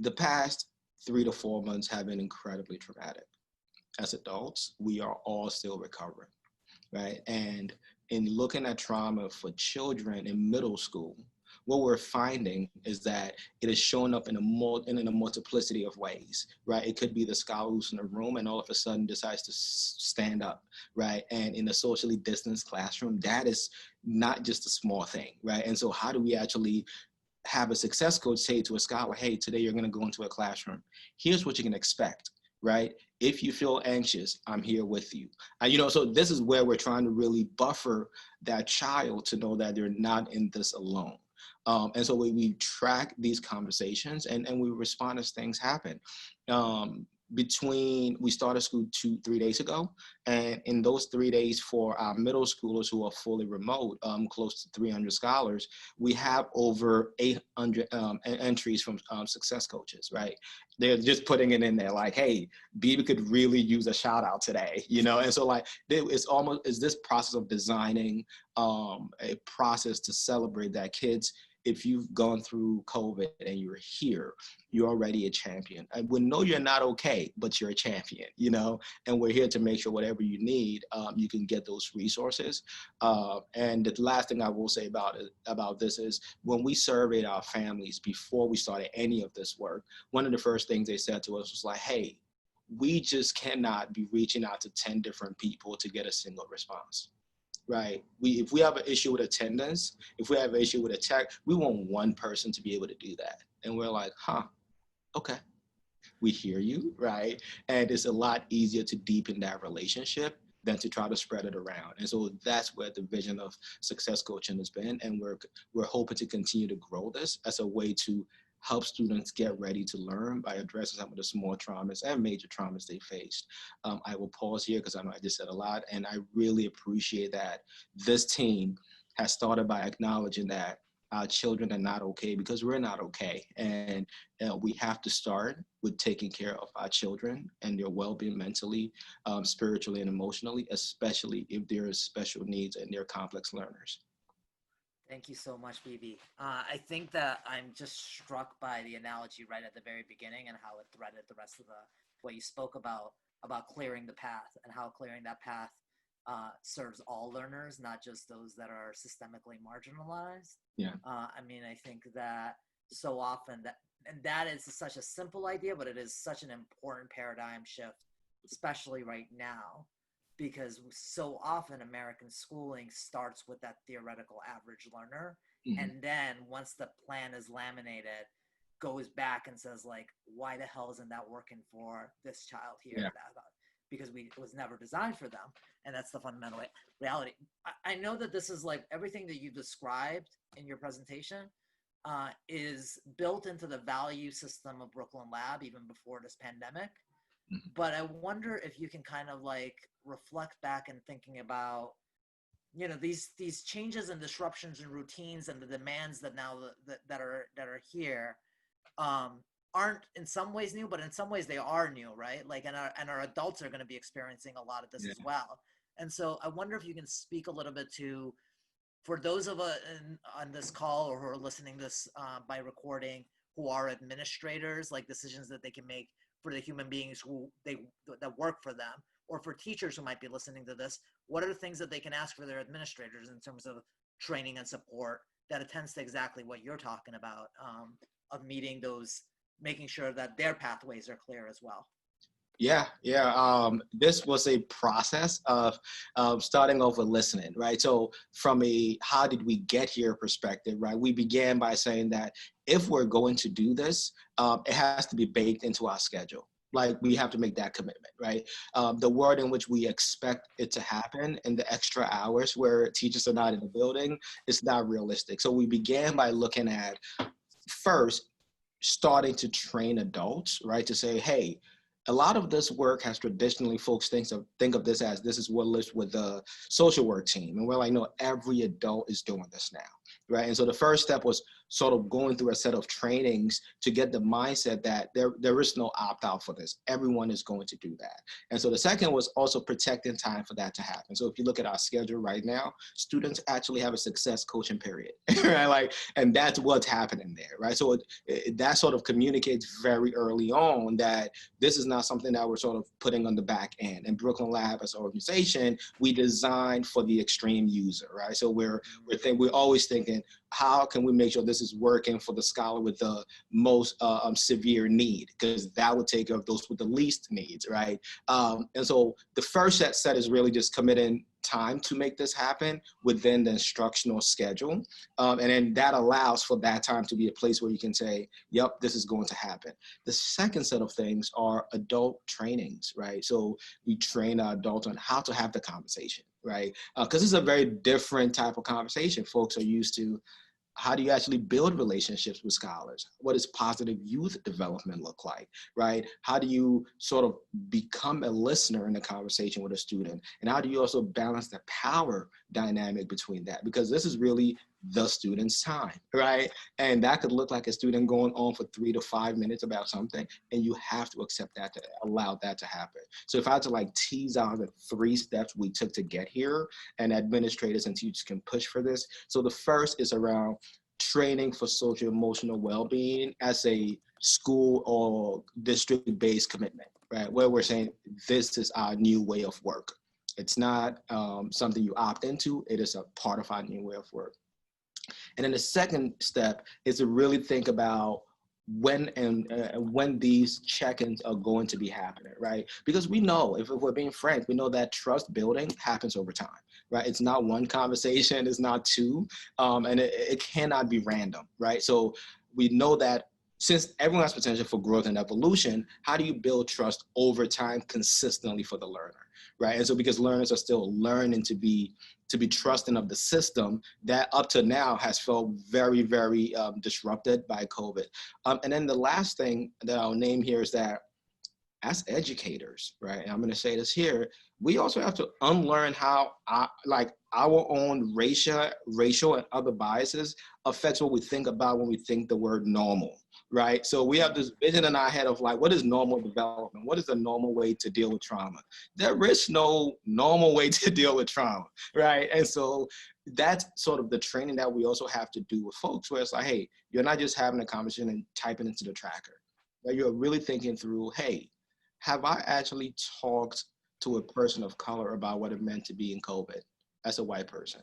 the past 3 to 4 months have been incredibly traumatic. As adults, we are all still recovering, right? And in looking at trauma for children in middle school, what we're finding is that it is showing up in a multiplicity of ways, right? It could be the scholar who's in a room and all of a sudden decides to stand up, right? And in a socially distanced classroom, that is not just a small thing, right? And so how do we actually have a success coach say to a scholar, hey, today you're gonna go into a classroom. Here's what you can expect, right? If you feel anxious, I'm here with you. You know, so this is where we're trying to really buffer that child to know that they're not in this alone. And so we track these conversations and we respond as things happen. We started school 2-3 days ago, and in those 3 days for our middle schoolers who are fully remote, close to 300 scholars, we have over 800 entries from success coaches, right? They're just putting it in there like, hey, BB could really use a shout out today, you know? And so like, it's this process of designing a process to celebrate that kids, if you've gone through COVID and you're here, you're already a champion. And we know you're not okay, but you're a champion, you know? And we're here to make sure whatever you need, you can get those resources. And the last thing I will say about this is when we surveyed our families before we started any of this work, one of the first things they said to us was like, hey, we just cannot be reaching out to 10 different people to get a single response. Right. If we have an issue with attendance, if we have an issue with a tech, we want one person to be able to do that. And we're like, okay, we hear you, right? And it's a lot easier to deepen that relationship than to try to spread it around. And so that's where the vision of success coaching has been. And we're hoping to continue to grow this as a way to help students get ready to learn by addressing some of the small traumas and major traumas they faced. I will pause here because I know I just said a lot, and I really appreciate that this team has started by acknowledging that our children are not okay because we're not okay. And we have to start with taking care of our children and their well-being mentally, spiritually, and emotionally, especially if there is special needs and they're complex learners. Thank you so much, BB. I think that I'm just struck by the analogy right at the very beginning and how it threaded the rest of what you spoke about clearing the path and how clearing that path serves all learners, not just those that are systemically marginalized. Yeah. I mean, I think that so often that is such a simple idea, but it is such an important paradigm shift, especially right now, because so often American schooling starts with that theoretical average learner. Mm-hmm. And then once the plan is laminated, goes back and says like, why the hell isn't that working for this child here? Yeah. Because it was never designed for them. And that's the fundamental reality. I know that this is like everything that you described in your presentation is built into the value system of Brooklyn Lab even before this pandemic. Mm-hmm. But I wonder if you can kind of like reflect back and thinking about, you know, these changes and disruptions and routines and the demands that now that are here aren't in some ways new, but in some ways they are new, right? Like, and our adults are going to be experiencing a lot of this as well. And so I wonder if you can speak a little bit to, for those of us on this call or who are listening to this by recording, who are administrators, like decisions that they can make for the human beings that work for them, or for teachers who might be listening to this, what are the things that they can ask for their administrators in terms of training and support that attends to exactly what you're talking about, of meeting those, making sure that their pathways are clear as well? Yeah. This was a process of starting off with listening, right? So from a how did we get here perspective, right? We began by saying that if we're going to do this, it has to be baked into our schedule. Like we have to make that commitment, right? The world in which we expect it to happen and the extra hours where teachers are not in the building, it's not realistic. So we began by looking at first starting to train adults, right? To say, hey, a lot of this work has traditionally folks think of this as this is what lives with the social work team. And we're like, no, every adult is doing this now, right? And so the first step was sort of going through a set of trainings to get the mindset that there is no opt-out for this. Everyone is going to do that. And so the second was also protecting time for that to happen. So if you look at our schedule right now, students actually have a success coaching period, right? Like, and that's what's happening there, right? So that sort of communicates very early on that this is not something that we're sort of putting on the back end. And Brooklyn Lab as an organization, we designed for the extreme user, right? So we're always thinking, how can we make sure this is working for the scholar with the most severe need? Because that would take care of those with the least needs, right? And so the first set is really just committing time to make this happen within the instructional schedule. And then that allows for that time to be a place where you can say, yep, this is going to happen. The second set of things are adult trainings, right? So we train our adults on how to have the conversation, right? Because it's a very different type of conversation. Folks are used to, how do you actually build relationships with scholars? What does positive youth development look like, right? How do you sort of become a listener in a conversation with a student? And how do you also balance the power dynamic between that? Because this is really the student's time, right? And that could look like a student going on for 3 to 5 minutes about something, and you have to accept that, to allow that to happen. So if I had to like tease out the 3 steps we took to get here, and administrators and teachers can push for this. So the first is around training for social emotional well-being as a school or district-based commitment, right? Where we're saying this is our new way of work. It's not something you opt into, it is a part of our new way of work. And then the second step is to really think about when these check-ins are going to be happening, right? Because we know, if we're being frank, we know that trust building happens over time, right? It's not one conversation, it's not 2, and it cannot be random, right? So we know that since everyone has potential for growth and evolution, how do you build trust over time consistently for the learner, right? And so because learners are still learning to be trusting of the system, that up to now has felt very, very disrupted by COVID. And then the last thing that I'll name here is that as educators, right, and I'm gonna say this here, we also have to unlearn how our own racial and other biases affects what we think about when we think the word normal, right? So we have this vision in our head of like, what is normal development? What is the normal way to deal with trauma? There is no normal way to deal with trauma, right? And so that's sort of the training that we also have to do with folks, where it's like, hey, you're not just having a conversation and typing into the tracker, right? You're really thinking through, hey, have I actually talked to a person of color about what it meant to be in COVID as a white person?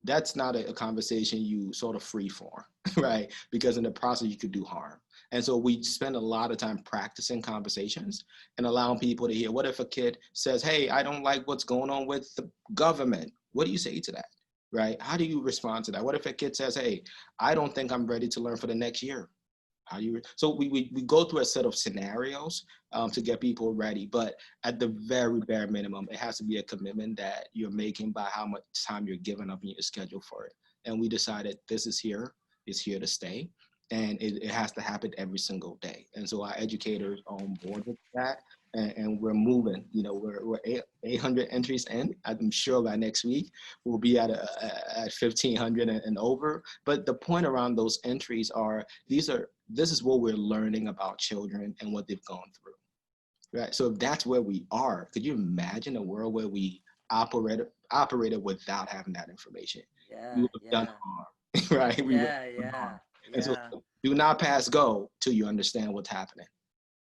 That's not a conversation you sort of free for, right? Because in the process, you could do harm. And so we spend a lot of time practicing conversations and allowing people to hear. What if a kid says, hey, I don't like what's going on with the government? What do you say to that, right? How do you respond to that? What if a kid says, hey, I don't think I'm ready to learn for the next year? So we go through a set of scenarios to get people ready, but at the very bare minimum, it has to be a commitment that you're making by how much time you're giving up in your schedule for it. And we decided this is here to stay, and it has to happen every single day. And so our educators are on board with that, and we're moving. You know, we're 800 entries in. I'm sure by next week we'll be at 1,500 and over. But the point around those entries are this is what we're learning about children and what they've gone through, right? So if that's where we are, could you imagine a world where we operated without having that information? Yeah, We would have done harm, right? Yeah. And so do not pass go till you understand what's happening.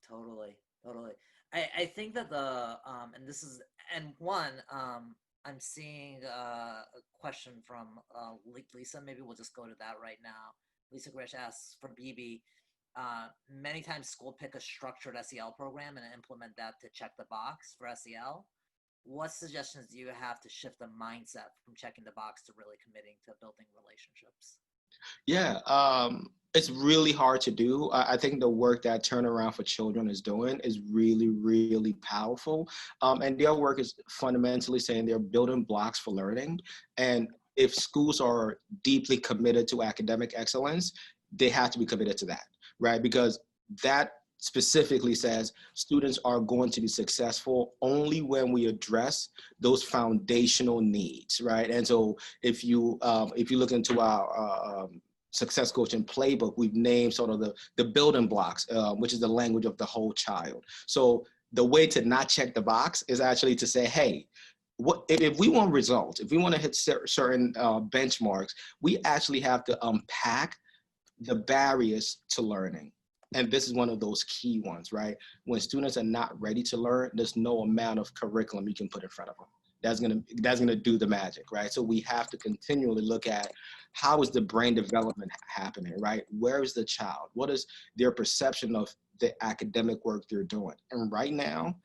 Totally. I think that I'm seeing a question from Lisa. Maybe we'll just go to that right now. Lisa Grish asks for BB. Many times school pick a structured SEL program and implement that to check the box for SEL. What suggestions do you have to shift the mindset from checking the box to really committing to building relationships? Yeah, it's really hard to do. I think the work that Turnaround for Children is doing is really, really powerful. And their work is fundamentally saying they're building blocks for learning. And if schools are deeply committed to academic excellence, they have to be committed to that, right? Because that specifically says students are going to be successful only when we address those foundational needs, right? And so if you look into our success coaching playbook, we've named sort of the building blocks, which is the language of the whole child. So the way to not check the box is actually to say, hey, what if we want results, if we want to hit certain benchmarks, we actually have to unpack the barriers to learning. And this is one of those key ones, right? When students are not ready to learn, there's no amount of curriculum you can put in front of them that's gonna do the magic, right? So we have to continually look at how is the brain development happening, right? Where is the child? What is their perception of the academic work they're doing? And right now,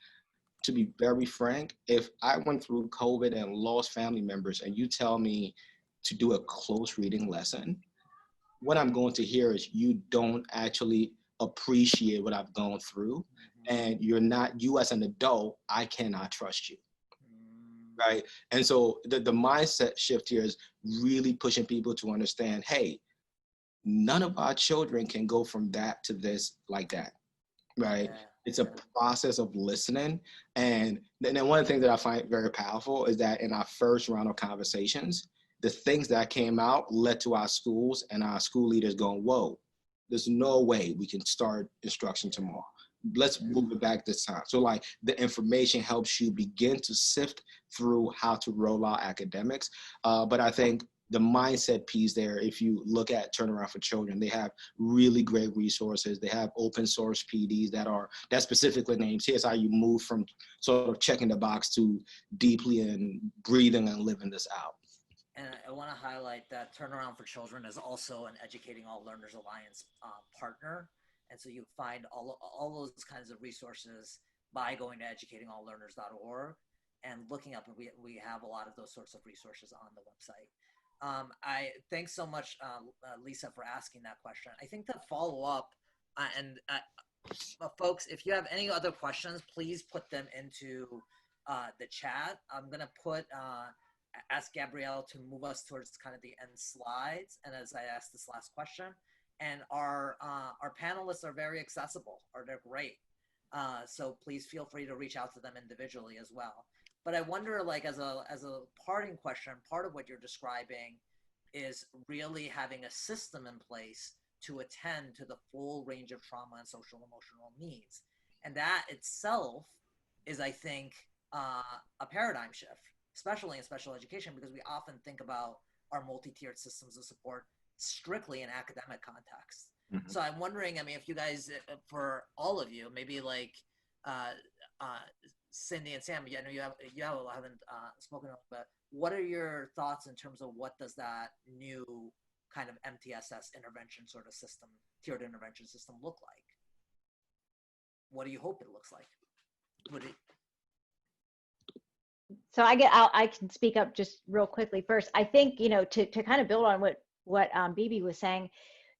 to be very frank, if I went through COVID and lost family members and you tell me to do a close reading lesson, what I'm going to hear is you don't actually appreciate what I've gone through, and you as an adult, I cannot trust you. Right. And so the mindset shift here is really pushing people to understand, hey, none of our children can go from that to this like that. Right. Yeah. It's a process of listening. And then one of the things that I find very powerful is that in our first round of conversations, the things that came out led to our schools and our school leaders going, whoa, there's no way we can start instruction tomorrow. Let's move it back this time. So like the information helps you begin to sift through how to roll out academics. But I think the mindset piece there, if you look at Turnaround for Children, they have really great resources. They have open source PDs that specifically names, here's how you move from sort of checking the box to deeply and breathing and living this out. And I want to highlight that Turnaround for Children is also an Educating All Learners Alliance partner. And so you find all those kinds of resources by going to educatingalllearners.org and looking up, and we have a lot of those sorts of resources on the website. Thanks so much, Lisa, for asking that question. I think to follow up, folks, if you have any other questions, please put them into the chat. I'm going to ask Gabrielle to move us towards kind of the end slides. And as I ask this last question, and our panelists are very accessible, or they're great. So please feel free to reach out to them individually as well. But I wonder, like, as a parting question, part of what you're describing is really having a system in place to attend to the full range of trauma and social emotional needs. And that itself is, I think, a paradigm shift, especially in special education, because we often think about our multi-tiered systems of support strictly in academic context. Mm-hmm. So I'm wondering, I mean, if you guys, for all of you, maybe like Cindy and Sam, I know you haven't spoken about, but what are your thoughts in terms of what does that new kind of MTSS intervention sort of system, tiered intervention system look like? What do you hope it looks like? So I can speak up just real quickly first. I think, to kind of build on what Bibi was saying,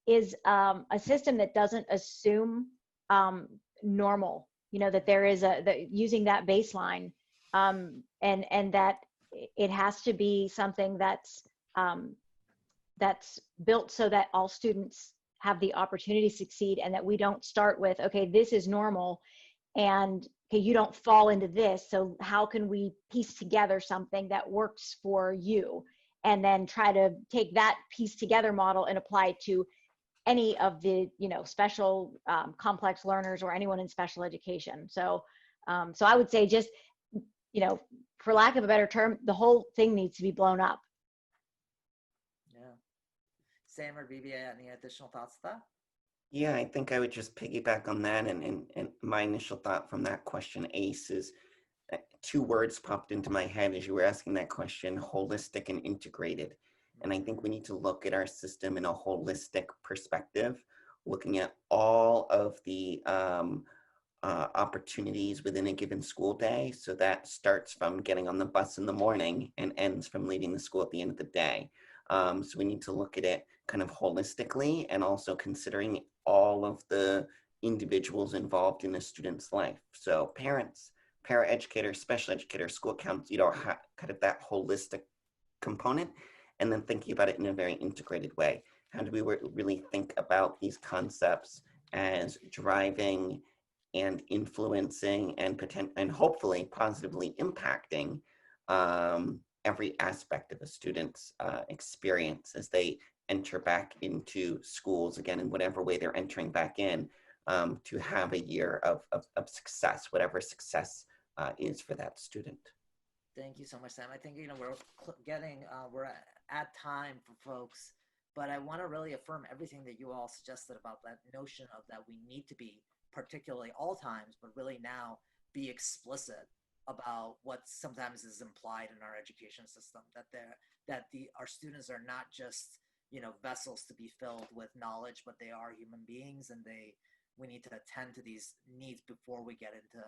is a system that doesn't assume normal, that there is using that baseline, and that it has to be something that's built so that all students have the opportunity to succeed, and that we don't start with, okay, this is normal, and okay, you don't fall into this, so how can we piece together something that works for you, and then try to take that piece together model and apply it to any of the special complex learners or anyone in special education. So I would say, just for lack of a better term, the whole thing needs to be blown up. Yeah. Sam or Bibi, any additional thoughts to that? Yeah, I think I would just piggyback on that, and my initial thought from that question, Ace, is two words popped into my head as you were asking that question: holistic and integrated. And I think we need to look at our system in a holistic perspective, looking at all of the opportunities within a given school day. So that starts from getting on the bus in the morning and ends from leaving the school at the end of the day. So we need to look at it kind of holistically, and also considering all of the individuals involved in a student's life. So parents, paraeducators, special educators, school counselors, kind of that holistic component, and then thinking about it in a very integrated way. How do we really think about these concepts as driving and influencing and hopefully positively impacting every aspect of a student's experience as they enter back into schools again in whatever way they're entering back in, to have a year of success, whatever success is for that student. Thank you so much, Sam. I think, we're we're at time for folks, but I want to really affirm everything that you all suggested about that notion of that we need to be, particularly all times, but really now, be explicit about what sometimes is implied in our education system, that our students are not just, vessels to be filled with knowledge, but they are human beings, and we need to attend to these needs before we get into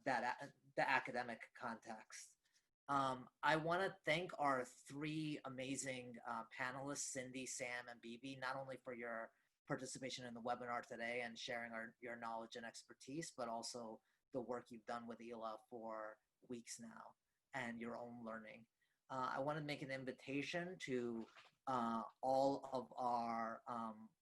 the academic context. I want to thank our three amazing panelists, Cindy, Sam, and Bibi, not only for your participation in the webinar today and sharing your knowledge and expertise, but also the work you've done with ELA for weeks now and your own learning. I want to make an invitation to all of our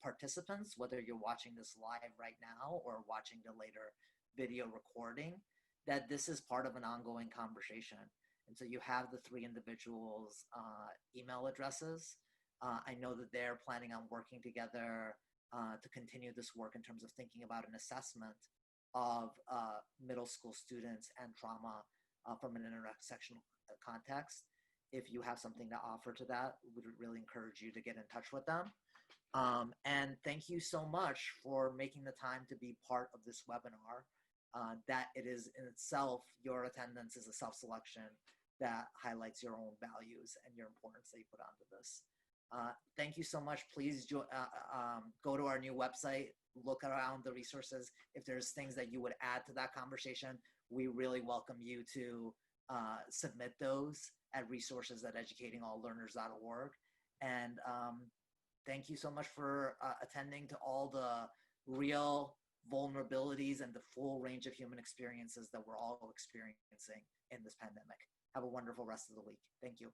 participants, whether you're watching this live right now or watching the later video recording, that this is part of an ongoing conversation. And so you have the three individuals' email addresses. I know that they're planning on working together to continue this work in terms of thinking about an assessment of middle school students and trauma from an intersectional context. If you have something to offer to that, we would really encourage you to get in touch with them. And thank you so much for making the time to be part of this webinar. That it is in itself, your attendance is a self-selection that highlights your own values and your importance that you put onto this. Thank you so much. Please go to our new website, look around the resources. If there's things that you would add to that conversation, we really welcome you to submit those at resources@educatingalllearners.org. And thank you so much for attending to all the real vulnerabilities and the full range of human experiences that we're all experiencing in this pandemic. Have a wonderful rest of the week. Thank you.